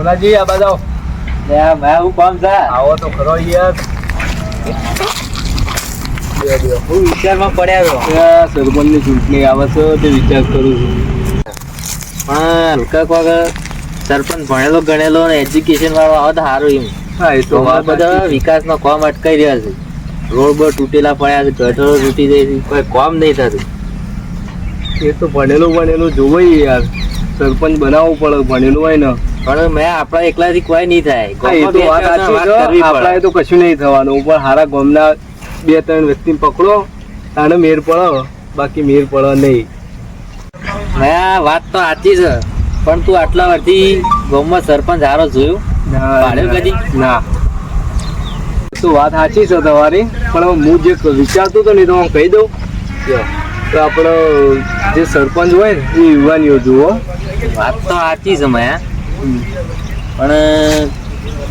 હોનાજી આ બાજુ મેં હું કામ છે? આવો તો ખરો યાર. હું વિચારમાં પડ્યા છો. સરપંચની ચૂંટણી આવે છે તે વિચાર કરું છું. પણ હલકા કોક સરપંચ ભણેલો ગણેલો ને એજ્યુકેશન વાળો આવે તો સારું એમ. હા એ તો વાત બધા વિકાસનો કામ અટકાઈ રહ્યા છે. રોડ બોડ તૂટેલા પડ્યા છે, ગટરો તૂટી જાય છે, કોઈ કામ નહીં થતું. એ તો ભણેલું જોવાય યાર. સરપંચ બનાવવું પડે ભણેલું હોય ને. પણ મેં આપણા એકલાથી કોઈ નહીં થાય. હા, એ તો વાત સાચી છે. આપણા તો કશું નહીં થવાનું. પણ હારા ગામના 2-3 વ્યક્તિ પકડો તાને મેર પડે, બાકી મેર પડે નહીં. મેં વાત તો સાચી છે, પણ તું આટલા વર્ષથી ગામમાં સરપંચ હારો જોયો? પાડ્યો કદી? ના, તો વાત સાચી છે તમારી. પણ હું જે વિચારતો હતો ને તો હું કહી દઉં તો આપણો જે સરપંચ હોય ને એ યુવાનીઓ જુઓ. વાત તો સાચી છે મેં, પણ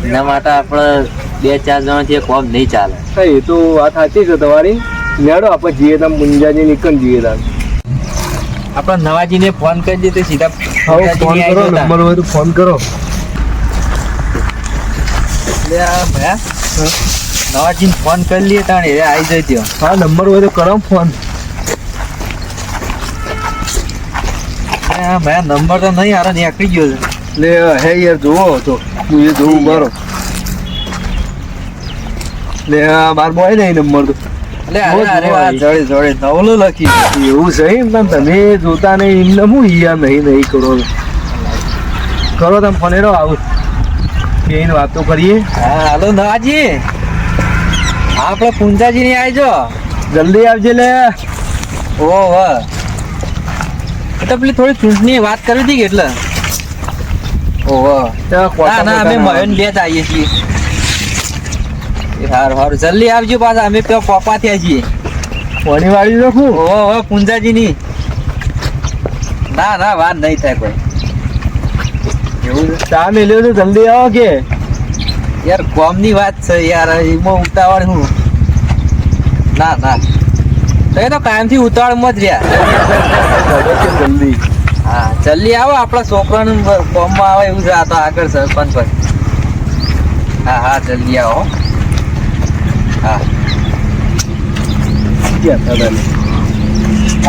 એના માટે આપણે 2-4 જણાથી કોમ નહીં ચાલે. હા, એ તો વાત સાચી છે તમારી. લેડો આપણે જઈએ તમે મુંજાજી નીકળ જઈએ તમે. આપણે નવાજીને ફોન કરી દઈએ તો સીધા ફોન કરો, નંબર હોય તો ફોન કરો. નવાજીને ફોન કરી લઈએ તાણે એ આવી જાય ત્યાં. હા, નંબર હોય તો કરો ફોન. ભાઈ નંબર તો નહીં હારો નીકળી ગયો છે. એટલે હે યાર જોવો તો હું એ જોવું મારો. એટલે માર બોય નહીં નંબર તો. જોડે નવલું લખી એવું છે એમ. તમે જોતા નહીં એમને હું યાર નહીં કરો. કરો તમે ફોન એનો આવું એને વાતો કરીએ. હા હાલો નવાજી, આપણે પુંજાજી ની આવજો, જલ્દી આવજે લે. ઓહો તો પેલી થોડી ચૂંટણી વાત કરી હતી કે એટલે. ઓહો ના અમે મહેન બે જ આવીએ છીએ. સારું જલ્દી આવજો પાછા. અમે પેલા પોપા થયા છીએ. પાણી વાળી રાખું. ઓહો પુંજાજી ની. ના વાત નહીં થાય કોઈ. એવું ચા મેલ્યો તો જલ્દી આવો કે યાર કોમ ની વાત છે યાર, એમાં ઉતાવળ હું. ના તો એ તો કાયમથી ઉતાવળમાં જ રહ્યા. જલ્દી. હા જલ્દી આવો. આપણા છોકરાનું કોમમાં આવે એવું છે. આ તો આગળ સરપંચ પર. હા જલ્દી આવો. હા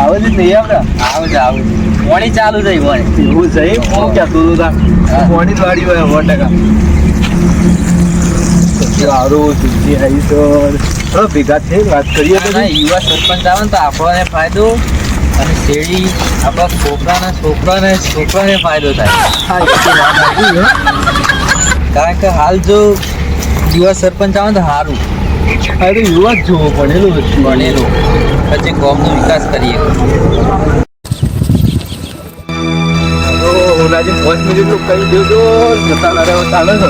આવે જ નહીં આપડે. આવજે પાણી ચાલુ થઈ પાણી. એવું છે હું કહેતો હતો પાણી જ વાળી હોય 100%. સારું ચૂંટણી આવી તો ભેગા થઈ વાત કરીએ. યુવા સરપંચ આવે ને તો આપણને ફાયદો, અને શેરડી આપણા છોકરાને ફાયદો થાય. કારણ કે હાલ જો યુવા સરપંચ આવે તો સારું. યુવા જ જોવો ભણેલું પછી ગામનો વિકાસ કરીએ. ઓલાજી 5 મિનિટ નું કહી દેજો. જતા ના રહેવા ચાલે છે.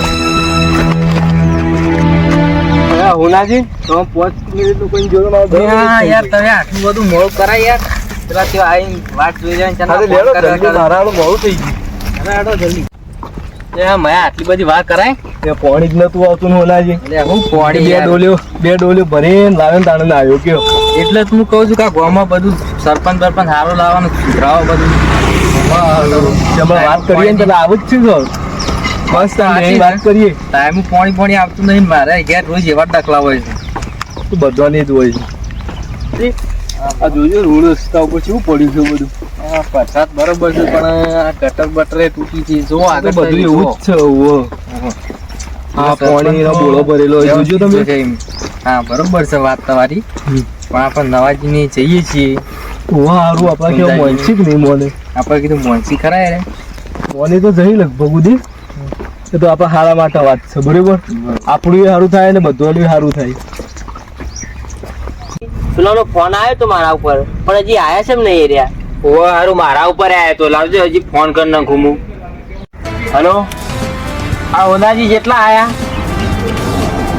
હોનાજી તમે 5 મિનિટ નું કઈ જોડો યાર તમે આટલું બધું મોડું કરાય યાર. પેલા ત્યાં આવીને વાત જોઈ જાય. મારા મોડું થઈ ગયું. જલ્દી મેં આટલી બધી વાત કરાય. પાણી જ નતું આવતું હોનાજી. હું પાણી બે ડોલીઓ ભરીને લાવે તાણે આવ્યો કયો. એટલે જ હું કહું છું કે ગામમાં બધું સરપંચ સારું લાવવાનું સુધરાવો બધું. વાત કરીએ ને આવું જ છે. બસ વાત કરીએ. ટાઈમ પાણી આવતું નહીં. મારે ઘેર રોજ એવા ડકલા હોય છે. તો બધાની જ હોય છે. આ જોજો રોડ રસ્તા ઉપર શું પડ્યું છે બધું. વરસાદ બરોબર છે, પણ આ ગટર બટરે તૂટી છે. જો આગળ બધું એવું જ છે. હા પાણીનો બોળો ભરેલો જોજો તમે. હા બરોબર છે વાત તમારી. પણ આપણે નવાજીની જઈએ છીએ. સારું આપણા કેવું મોનસી કે નહીં મોને. આપણે કીધું મોનસી ખરાય રે. મોને તો જઈ લગભગ ઉધી. એ તો આપણા સારા માટે વાત છે. બરોબર આપણું સારું થાય ને બધું સારું થાય. પેલાનો ફોન આવ્યો તો મારા ઉપર, પણ હજી આયા છે નહીં રહ્યા. ઓ હારું મારા ઉપર આવ્યો તો. લાવજો હજી ફોન કરી નાખું હું. હલો આ ઓનાજી જેટલા આયા?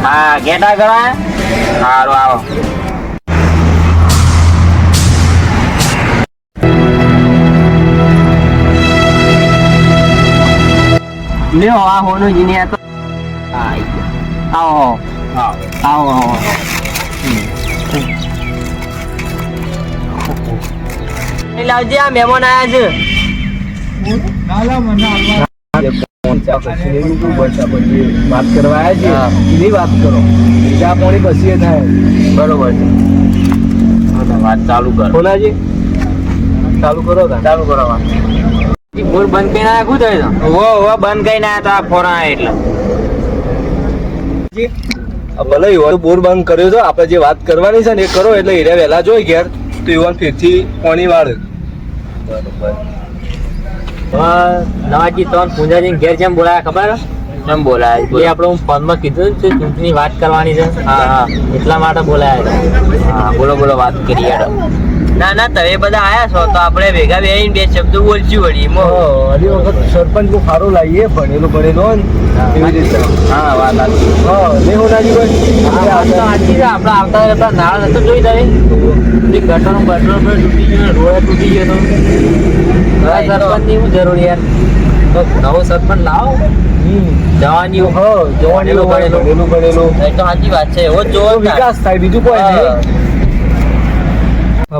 હા ગેટ આગળ આયા. સારું આવો. લ્યો આ હોનો જીને આ તો આવો લાવજે. આ મહેમાન આયા છે. વાત કરવા આવ્યા છે એની વાત કરો, બીજા પાણી પછી એ થાય. બરોબર છે. હા, તો વાત ચાલુ કરો. કોનાજી ચાલુ કરો તાન. ચાલુ કરો વાત. બોર બંધ કરીને આયા શું થયું? ઓ બંધ કરીને આયા તો આ ફોન આયા એટલે ભલે યુવાન બોર બંધ કર્યો તો આપણે જે વાત કરવાની છે ને એ કરો એટલે હીરા વહેલા જોઈ ઘેર તો યુવાન ફેરથી પાણી વાળે. બરોબર. નવાજી તો પૂંજાજી ઘેર જેમ બોલાયા ખબર? કેમ બોલાયા? એ આપણે ફોનમાં કીધું છે ચૂંટણી વાત કરવાની છે. હા હા, એટલા માટે બોલાયા હતા. હા, બોલો બોલો, વાત કરીએ. ના ના, તમે બધા આયા છો તો આપણે ભેગા બેહીને બે શબ્દો બોલશું વળી. હજી વખત સરપંચ બહુ સારો લાવીએ ભણેલો ભણેલો ને એવી રીતે. હા, વાત સાચી. હા, નહીં હોનાજી ભાઈ સાચી છે. આપણે આવતા હતા નાળ નતો જોઈ તમે ગટરનો બટરો તૂટી ગયો, રોડ તૂટી ગયો તો સરપંચ ની શું જરૂર યાર? તો નવો સરપંચ લાવો. જવાની જવાની ભણેલું ભણેલું એ તો સાચી વાત છે. એવો જ જોવો વિકાસ થાય, બીજું કોઈ નહીં.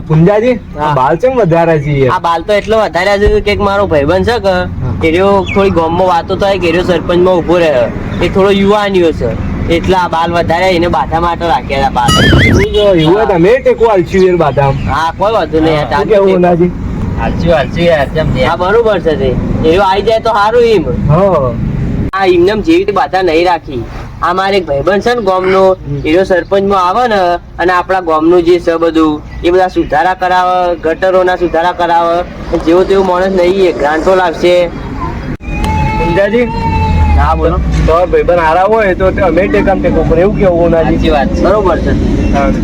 પુંજાજી હા. બાલ ચેમ વધારે છે આ બાલ તો એટલો વધાર્યા છે કે મારો ભાઈબંધ છે કે એર્યો થોડી ગામમાં વાતો થાય કે એર્યો સરપંચમાં ઉભો રહ્યો, એ થોડો યુવાનીઓ છે એટલે આ બાલ વધાર્યા, એને બાધા માટે રાખ્યા હતા બાલ. એવું તમે ટેકો આલશું બાદામ. હા, કોઈ વાંધો નહીં. કેવું હોનાજી? હા, બરોબર છે. તે એર્યો આવી જાય તો સારું. એમ હા, આ એમને જેવી રીતે બાધા નહીં રાખી. આ મારે એક ભાઈબંધ છે ને ગામનો, એનો સરપંચમાં આવે ને અને આપણા ગામનું જે છે બધું એ બધા સુધારા કરાવે, ગટરોના સુધારા કરાવે. જેવો તેવો માણસ નહીં, એ ગ્રાન્ટો લાવશે. પુંજાજી હા, બોલો. તમારા ભાઈબંધ હારા હોય તો અમે ટેકામ ટેકો પર એવું કેવું હોનાજી? સાચી વાત છે. બરોબર છે.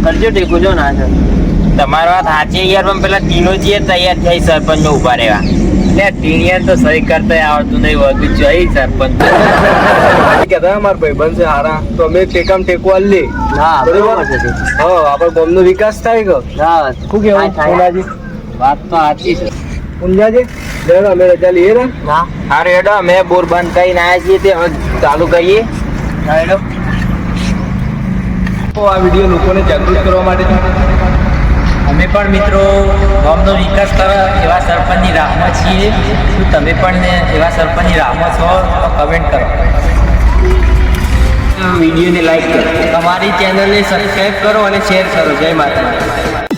કરજો ટેકો જો ના છે. તમારી વાત સાચી યાર, પણ પેલા ટીનોજી તૈયાર થઈ સરપંચ નો ઉભા રહેવા. ટીનિયન તો સહી કરતા આવડતું નહીં, વધુ જઈ સરપંચ કેતા મારા ભાઈબંધ છે હારા તો અમે ટેકામ ટેકો આલી. હા, બરોબર છે. હા, આપણા ગામનો વિકાસ થાય કે હા, શું કેવું પુંજાજી? વાત તો સાચી છે. પુંજાજી લેડો અમે રજા લઈએ ને. હા, હારું હેડો, અમે બોર બંધ કરીને આવ્યા છીએ તે હવે ચાલુ કરીએ. હા, હેડો. તો આ વિડીયો લોકોને જાગૃત કરવા માટે અમે પણ મિત્રો ગામનો વિકાસ કરે એવા સરપંચની રાહમાં છીએ. શું તમે પણ એવા સરપંચની રાહમાં છો તો કમેન્ટ કરો, વિડીયોને લાઈક કરો, તમારી ચેનલને સબસ્ક્રાઈબ કરો અને શેર કરો. જય માતા.